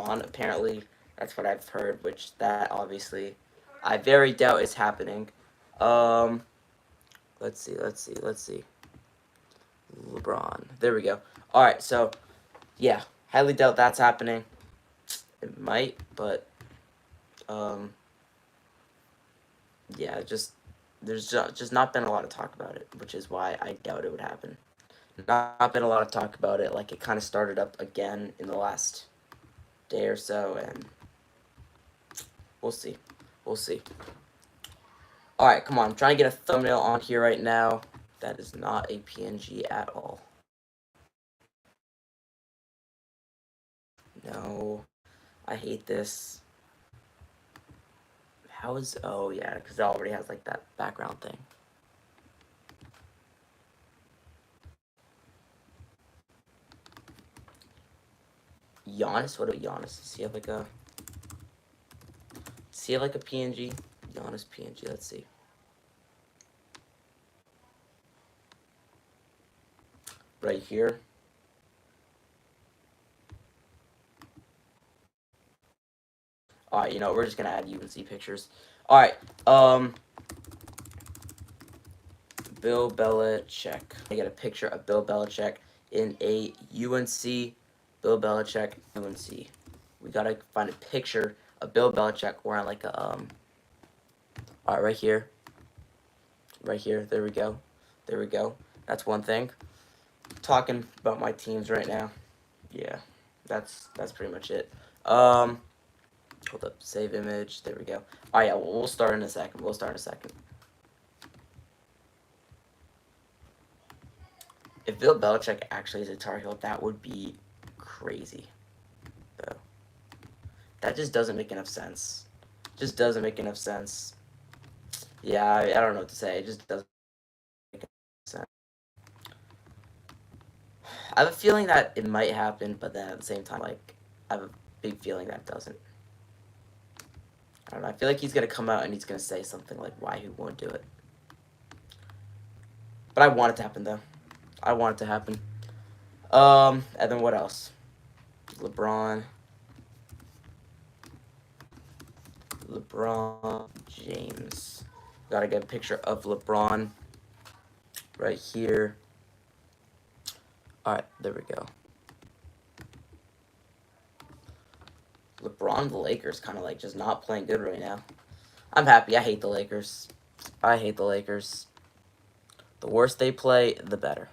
LeBron. Apparently, that's what I've heard, which that obviously I very doubt is happening. Um, let's see. LeBron. There we go. All right, so yeah, highly doubt that's happening. It might, but yeah, there's just not been a lot of talk about it, which is why I doubt it would happen. Not been a lot of talk about it. Like, it kind of started up again in the last day or so, and we'll see. We'll see. All right, come on. I'm trying to get a thumbnail on here right now. That is not a PNG at all. No, I hate this. How is... Oh, yeah, because it already has, like, that background thing. Giannis? What about Giannis? Does he have, like, a... Does he have, like, a PNG? Giannis PNG. Let's see. Right here. Alright, you know, we're just gonna add UNC pictures. Alright, Bill Belichick. I get a picture of Bill Belichick in a UNC. Bill Belichick UNC. We gotta find a picture of Bill Belichick wearing like a Alright, right here. Right here. There we go. There we go. That's one thing. Talking about my teams right now. Yeah, that's pretty much it. Hold up, save image. There we go. Oh yeah, we'll start in a second. We'll start in a second. If Bill Belichick actually is a Tar Heel, that would be crazy. Though. That just doesn't make enough sense. Just doesn't make enough sense. Yeah, I don't know what to say. It just doesn't make sense. I have a feeling that it might happen, but then at the same time, like, I have a big feeling that it doesn't. I don't know. I feel like he's going to come out and he's going to say something like why he won't do it. But I want it to happen, though. I want it to happen. And then what else? LeBron James. Gotta get a picture of LeBron right here. Alright, there we go. LeBron, the Lakers, kind of like just not playing good right now. I'm happy. I hate the Lakers. I hate the Lakers. The worse they play, the better.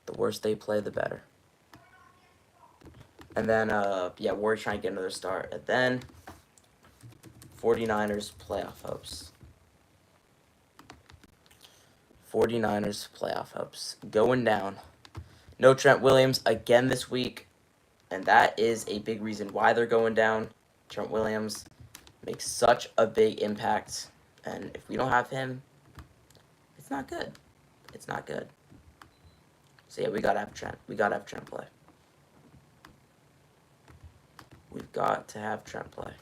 The worse they play, the better. And then, yeah, we're trying to get another start. And then, 49ers playoff hopes. 49ers playoff hopes. Going down. No Trent Williams again this week. And that is a big reason why they're going down. Trent Williams makes such a big impact. And if we don't have him, it's not good. It's not good. So yeah, we gotta have Trent. We gotta have Trent play. We've got to have Trent play.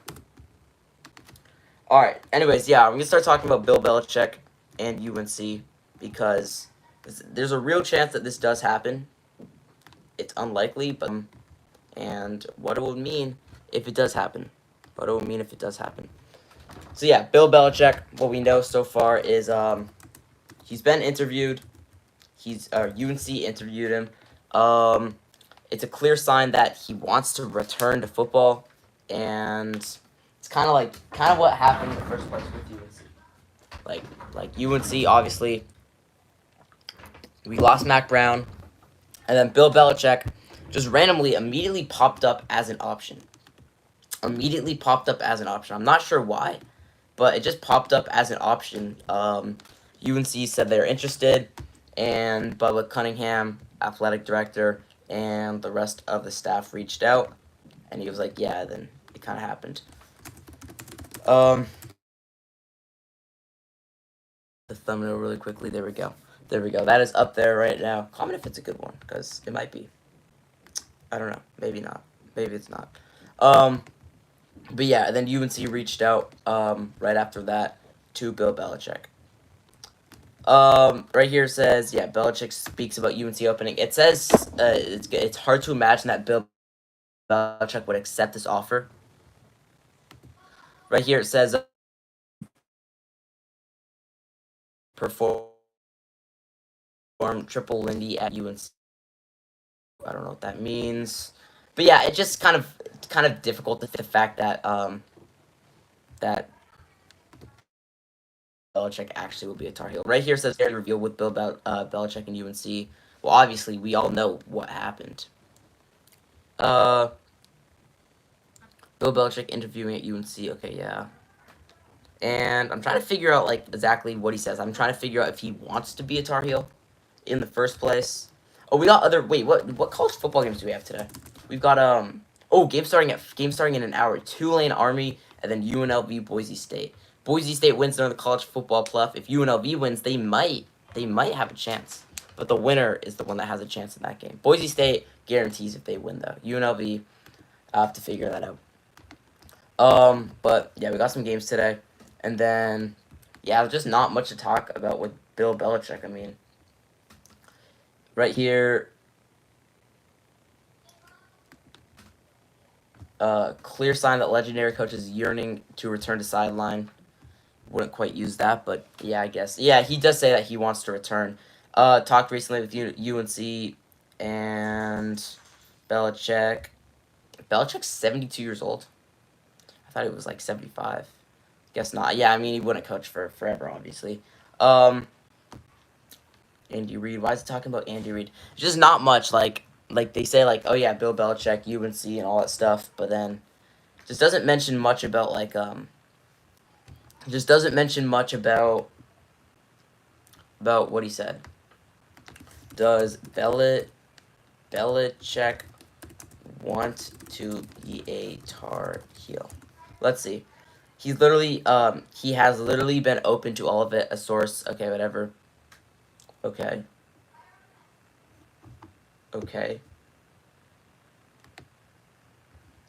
Alright, anyways, yeah, I'm gonna start talking about Bill Belichick and UNC because there's a real chance that this does happen. It's unlikely, but and what it would mean if it does happen. What it would mean if it does happen. So yeah, Bill Belichick, what we know so far is he's been interviewed. UNC interviewed him. It's a clear sign that he wants to return to football, and it's kind of what happened in the first place with UNC. Like UNC, obviously, we lost Mac Brown, and then Bill Belichick just randomly immediately popped up as an option. I'm not sure why, but it just popped up as an option. UNC said they're interested, and Bubba Cunningham, athletic director, and the rest of the staff reached out, and he was like, yeah, then it kind of happened. The thumbnail really quickly. There we go. That is up there right now. Comment if it's a good one, because it might be. I don't know. Maybe not. Maybe it's not. But yeah, then UNC reached out right after that to Bill Belichick. Right here it says, yeah, Belichick speaks about UNC opening. It says it's hard to imagine that Bill Belichick would accept this offer. Right here it says perform triple Lindy at UNC. I don't know what that means, but yeah, it just kind of difficult to the fact that that Belichick actually will be a Tar Heel. Right here it says reveal with Belichick and UNC. Well, obviously we all know what happened. Bill Belichick interviewing at UNC. Okay, yeah. And I'm trying to figure out like exactly what he says. I'm trying to figure out if he wants to be a Tar Heel in the first place. Oh, we got other. Wait, what college football games do we have today? We've got game starting in an hour. Tulane Army and then UNLV Boise State. Boise State wins during the college football playoff. If UNLV wins, they might have a chance. But the winner is the one that has a chance in that game. Boise State guarantees if they win though. UNLV, I have to figure that out. But yeah, we got some games today, and then yeah, just not much to talk about with Bill Belichick. I mean, right here, clear sign that legendary coach is yearning to return to sideline. Wouldn't quite use that, but yeah, I guess. Yeah, he does say that he wants to return. Talked recently with UNC and Belichick. Belichick's 72 years old. I thought he was like 75. Guess not. Yeah, I mean, he wouldn't coach for forever, obviously. Andy Reid. Why is it talking about Andy Reid? It's just not much. Like they say, like, oh yeah, Bill Belichick, UNC, and all that stuff, but then just doesn't mention much about just doesn't mention much about what he said. Does Belichick want to be a Tar Heel? Let's see. He's literally he has literally been open to all of it. A source. Okay, whatever. Okay.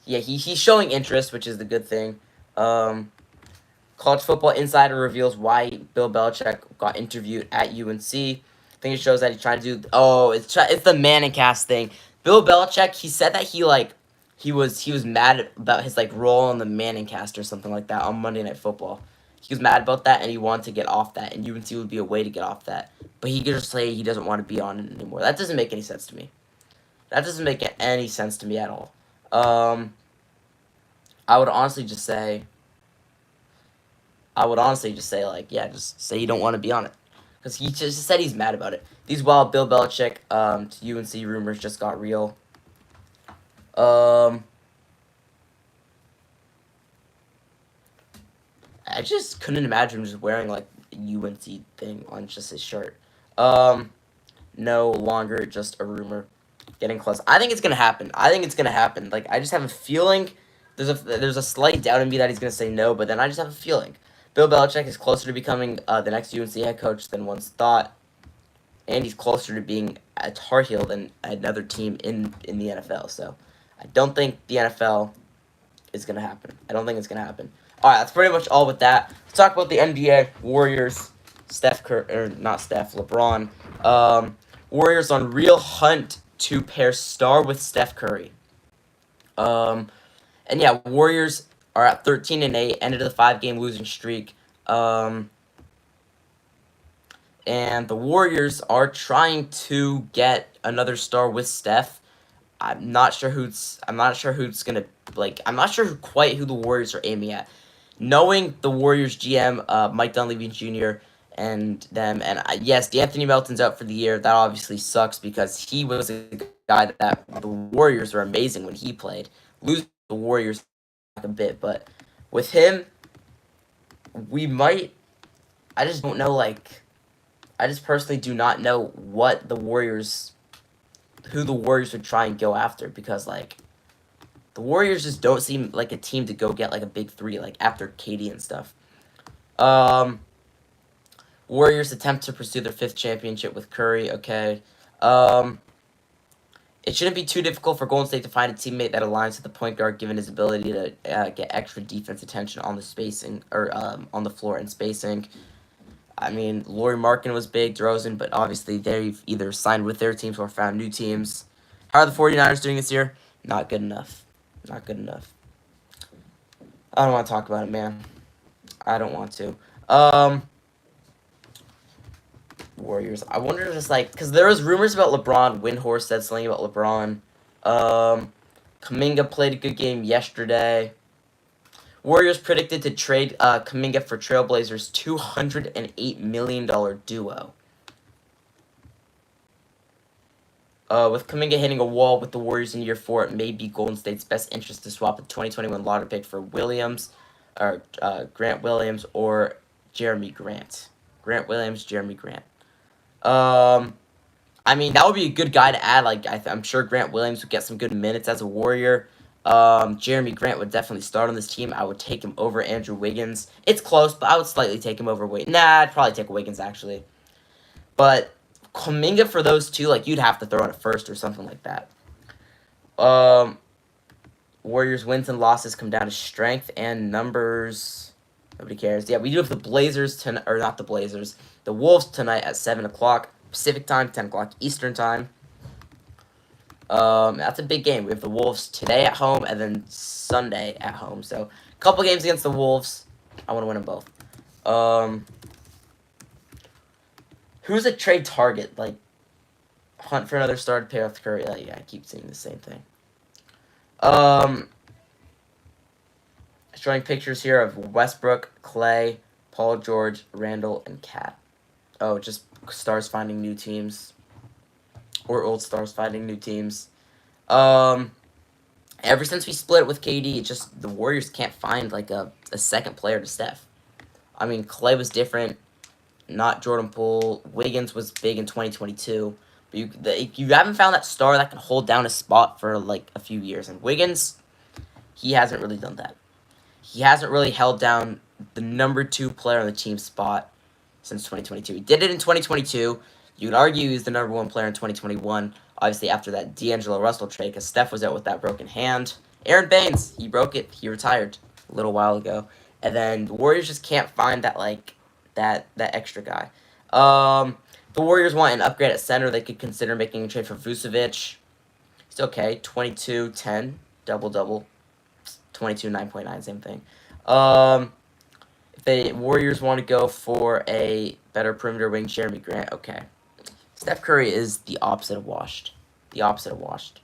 Yeah, he's showing interest, which is the good thing. College Football Insider reveals why Bill Belichick got interviewed at UNC. I think it shows that he's trying to do. Oh, it's the Manning cast thing. Bill Belichick, he said that he was mad about his like role on the Manning cast or something like that on Monday Night Football. He was mad about that and he wanted to get off that, and UNC would be a way to get off that. But he could just say he doesn't want to be on it anymore. That doesn't make any sense to me. That doesn't make any sense to me at all. I would honestly just say, like, yeah, just say you don't want to be on it. Because he just said he's mad about it. These wild Bill Belichick to UNC rumors just got real. I just couldn't imagine him just wearing, like, a UNC thing on just his shirt. No longer just a rumor. Getting close. I think it's going to happen. Like, I just have a feeling. There's a slight doubt in me that he's going to say no, but then I just have a feeling. Bill Belichick is closer to becoming the next UNC head coach than once thought, and he's closer to being a Tar Heel than another team in the NFL. So I don't think the NFL is going to happen. All right, that's pretty much all with that. Let's talk about the NBA. Warriors, LeBron. Warriors on real hunt to pair star with Steph Curry. And yeah, Warriors are at 13-8, ended the 5-game losing streak. And the Warriors are trying to get another star with Steph. I'm not sure who's gonna I'm not sure quite who the Warriors are aiming at. Knowing the Warriors GM, Mike Dunleavy Jr. and them, and yes, D'Anthony Melton's out for the year. That obviously sucks because he was a guy that the Warriors were amazing when he played. Losing the Warriors a bit, but with him, we might. I just don't know. I just personally do not know who the Warriors would try and go after, because the Warriors just don't seem like a team to go get a big three after KD and stuff. Warriors attempt to pursue their 5th championship with Curry. Okay. It shouldn't be too difficult for Golden State to find a teammate that aligns with the point guard, given his ability to get extra defense attention on the spacing or on the floor and spacing. I mean, Lauri Markkanen was big, DeRozan, but obviously they've either signed with their teams or found new teams. How are the 49ers doing this year? Not good enough. Not good enough. I don't want to talk about it, man. I don't want to. Warriors. I wonder if it's like, because there was rumors about LeBron. Windhorse said something about LeBron. Kuminga played a good game yesterday. Warriors predicted to trade Kuminga for Trailblazers' $208 million duo. With Kuminga hitting a wall with the Warriors in year 4, it may be Golden State's best interest to swap a 2021 lottery pick for Grant Williams, or Jeremy Grant. Grant Williams, Jeremy Grant. I mean, that would be a good guy to add. Like, I'm sure Grant Williams would get some good minutes as a Warrior. Jeremy Grant would definitely start on this team. I would take him over Andrew Wiggins. It's close, but I would slightly take him over Wiggins. Nah, I'd probably take Wiggins, actually. But Kuminga for those two, like, you'd have to throw in a first or something like that. Warriors' wins and losses come down to strength and numbers. Nobody cares. Yeah, we do have the Blazers tonight, or not the Blazers. The Wolves tonight at 7 o'clock Pacific time, 10 o'clock Eastern time. That's a big game. We have the Wolves today at home and then Sunday at home. So, a couple games against the Wolves. I want to win them both. Who's a trade target? Like, hunt for another star to pair with Curry. Yeah, I keep saying the same thing. Showing pictures here of Westbrook, Clay, Paul George, Randall, and Cat. Oh, just stars finding new teams. Or old stars finding new teams. Ever since we split with KD, it just the Warriors can't find like a second player to Steph. I mean, Clay was different. Not Jordan Poole. Wiggins was big in 2022. But you haven't found that star that can hold down a spot for like a few years. And Wiggins, he hasn't really done that. He hasn't really held down the number 2 player on the team spot since 2022. He did it in 2022. You could argue he's the number 1 player in 2021. Obviously, after that D'Angelo Russell trade, because Steph was out with that broken hand. Aaron Baines, he broke it. He retired a little while ago. And then the Warriors just can't find that like that extra guy. The Warriors want an upgrade at center. They could consider making a trade for Vucevic. He's okay. 22, 10, double-double. 22, 9.9, same thing. If the Warriors want to go for a better perimeter wing, Jeremy Grant, okay. Steph Curry is the opposite of washed. The opposite of washed.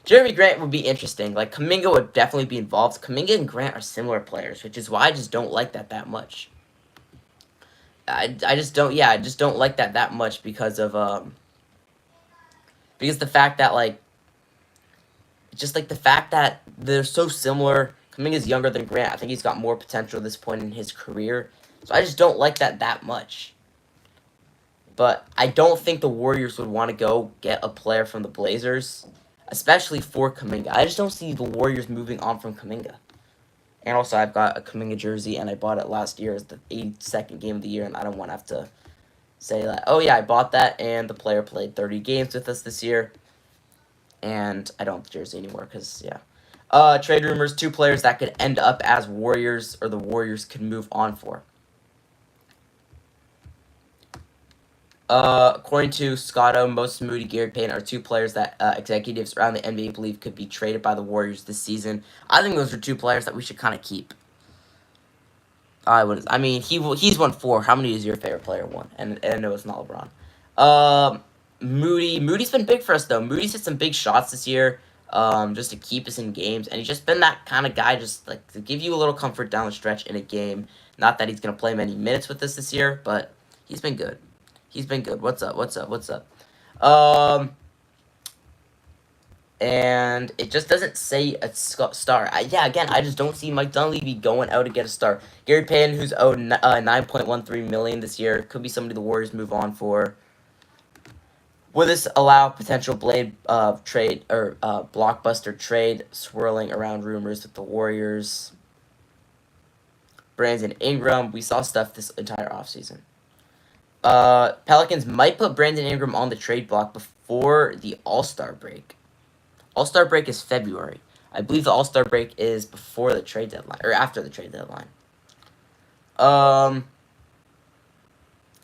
Jeremy Grant would be interesting. Like, Kuminga would definitely be involved. Kuminga and Grant are similar players, which is why I just don't like that much. I just don't like that much because of, because the fact that, like, just, like, the fact that they're so similar. Kuminga's younger than Grant. I think he's got more potential at this point in his career. So I just don't like that much. But I don't think the Warriors would want to go get a player from the Blazers, especially for Kuminga. I just don't see the Warriors moving on from Kuminga. And also, I've got a Kuminga jersey, and I bought it last year as the 82nd game of the year, and I don't want to have to say that, oh yeah, I bought that, and the player played 30 games with us this year, and I don't have the jersey anymore, because, yeah. Trade rumors, 2 players that could end up as Warriors, or the Warriors could move on for. According to Scotto, Moses Moody, Gary Payton are 2 players that executives around the NBA believe could be traded by the Warriors this season. I think those are 2 players that we should kind of keep. I mean, he's won 4. How many is your favorite player won? And I know it's not LeBron. Moody's been big for us though. Moody's hit some big shots this year, just to keep us in games, and he's just been that kind of guy, just like to give you a little comfort down the stretch in a game. Not that he's gonna play many minutes with us this year, but he's been good. He's been good. What's up? And it just doesn't say a star. Again, I just don't see Mike Dunleavy going out to get a star. Gary Payton, who's owed $9.13 million this year, could be somebody the Warriors move on for. Will this allow potential blade trade or blockbuster trade swirling around rumors with the Warriors? Brandon Ingram, we saw stuff this entire offseason. Pelicans might put Brandon Ingram on the trade block before the All-Star break. All-Star break is February. I believe the All-Star break is before the trade deadline, or after the trade deadline.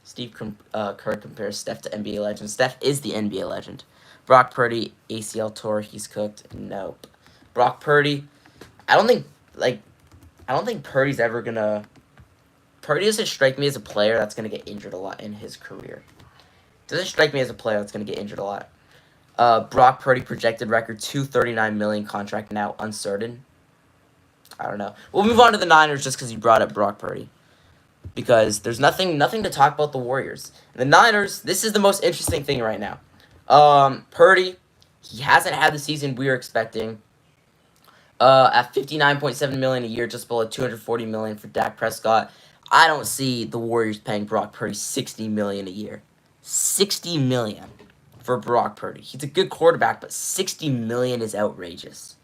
Steve Kerr compares Steph to NBA legend. Steph is the NBA legend. Brock Purdy, ACL tour, he's cooked. Nope. Brock Purdy, I don't think Purdy doesn't strike me as a player that's gonna get injured a lot in his career. Doesn't strike me as a player that's gonna get injured a lot. Brock Purdy projected record $239 million contract now uncertain. I don't know. We'll move on to the Niners just because you brought up Brock Purdy. Because there's nothing to talk about the Warriors. The Niners, this is the most interesting thing right now. Purdy, he hasn't had the season we were expecting. At $59.7 million a year, just below $240 million for Dak Prescott. I don't see the Warriors paying Brock Purdy $60 million a year. $60 million for Brock Purdy. He's a good quarterback, but $60 million is outrageous.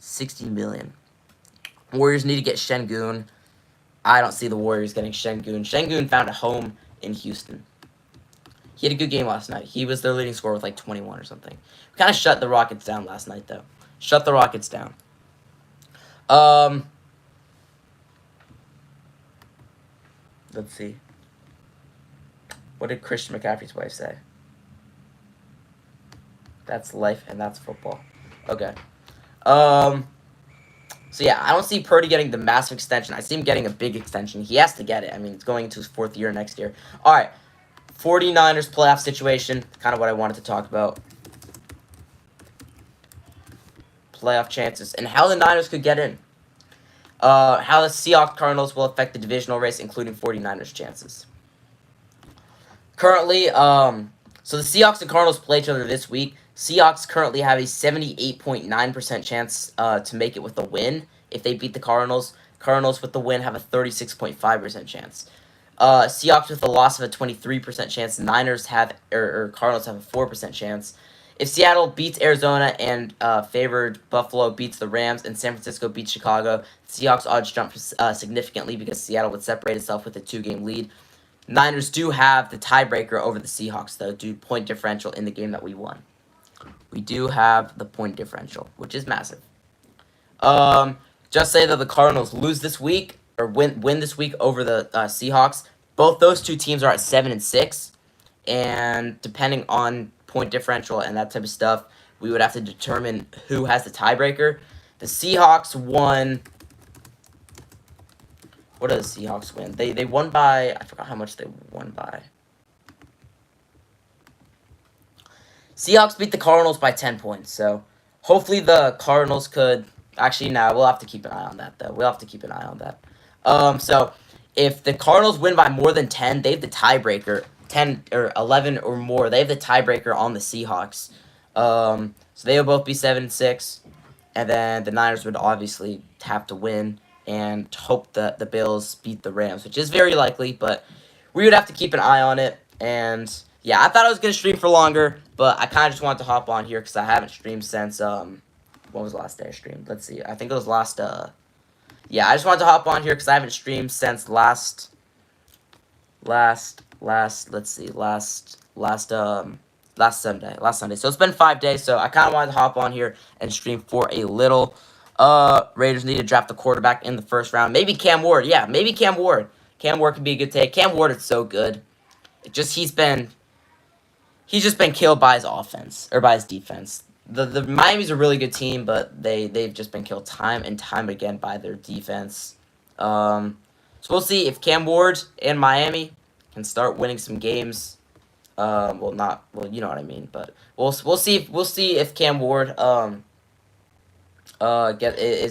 $60 million. Warriors need to get Şengün. I don't see the Warriors getting Şengün. Şengün found a home in Houston. He had a good game last night. He was their leading scorer with like 21 or something. We kind of shut the Rockets down last night, though. Shut the Rockets down. Let's see. What did Christian McCaffrey's wife say? That's life and that's football. Okay. So yeah, I don't see Purdy getting the massive extension. I see him getting a big extension. He has to get it. I mean, it's going into his 4th year next year. All right. 49ers playoff situation. Kind of what I wanted to talk about. Playoff chances and how the Niners could get in. How the Seahawks Cardinals will affect the divisional race, including 49ers chances. Currently, so the Seahawks and Cardinals play each other this week. Seahawks currently have a 78.9% chance to make it with a win if they beat the Cardinals. Cardinals with the win have a 36.5% chance. Seahawks with a loss of a 23% chance. Niners have, or Cardinals have a 4% chance. If Seattle beats Arizona and favored Buffalo beats the Rams and San Francisco beats Chicago, Seahawks odds jump significantly because Seattle would separate itself with a 2-game lead. Niners do have the tiebreaker over the Seahawks, though, due to point differential in the game that we won. We do have the point differential, which is massive. Just say that the Cardinals lose this week or win this week over the Seahawks. Both those two teams are at 7-6, and depending on point differential and that type of stuff, we would have to determine who has the tiebreaker. The Seahawks won. What did the Seahawks win? They won by, I forgot how much they won by. Seahawks beat the Cardinals by 10 points, so hopefully the Cardinals could... Actually, no, we'll have to keep an eye on that, though. We'll have to keep an eye on that. So, if the Cardinals win by more than 10, they have the tiebreaker. 10 or 11 or more, they have the tiebreaker on the Seahawks. So, they will both be 7-6, and then the Niners would obviously have to win and hope that the Bills beat the Rams, which is very likely, but we would have to keep an eye on it. And yeah, I thought I was going to stream for longer, but I kind of just wanted to hop on here because I haven't streamed since, what was the last day I streamed? Let's see. I think it was last, yeah, I just wanted to hop on here because I haven't streamed since last Sunday. So it's been 5 days, so I kind of wanted to hop on here and stream for a little. Raiders need to draft the quarterback in the 1st round. Maybe Cam Ward. Yeah, maybe Cam Ward. Cam Ward could be a good take. Cam Ward is so good. He's just been killed by his offense or by his defense. The Miami's a really good team, but they've just been killed time and time again by their defense. So we'll see if Cam Ward and Miami can start winning some games. You know what I mean, but we'll see if Cam Ward is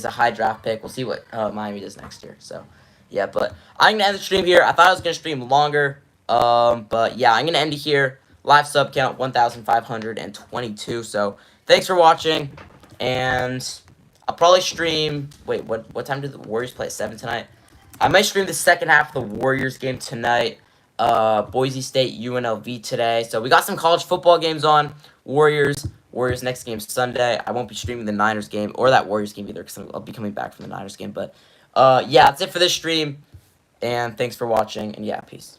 a high draft pick. We'll see what Miami does next year. So yeah, but I'm gonna end the stream here. I thought I was gonna stream longer. But yeah, I'm gonna end it here. Live sub count 1,522. So thanks for watching, and I'll probably stream. Wait, what time did the Warriors play at 7 tonight? I might stream the second half of the Warriors game tonight. Boise State UNLV today. So we got some college football games on. Warriors next game Sunday. I won't be streaming the Niners game or that Warriors game either because I'll be coming back from the Niners game. But yeah, that's it for this stream. And thanks for watching. And yeah, peace.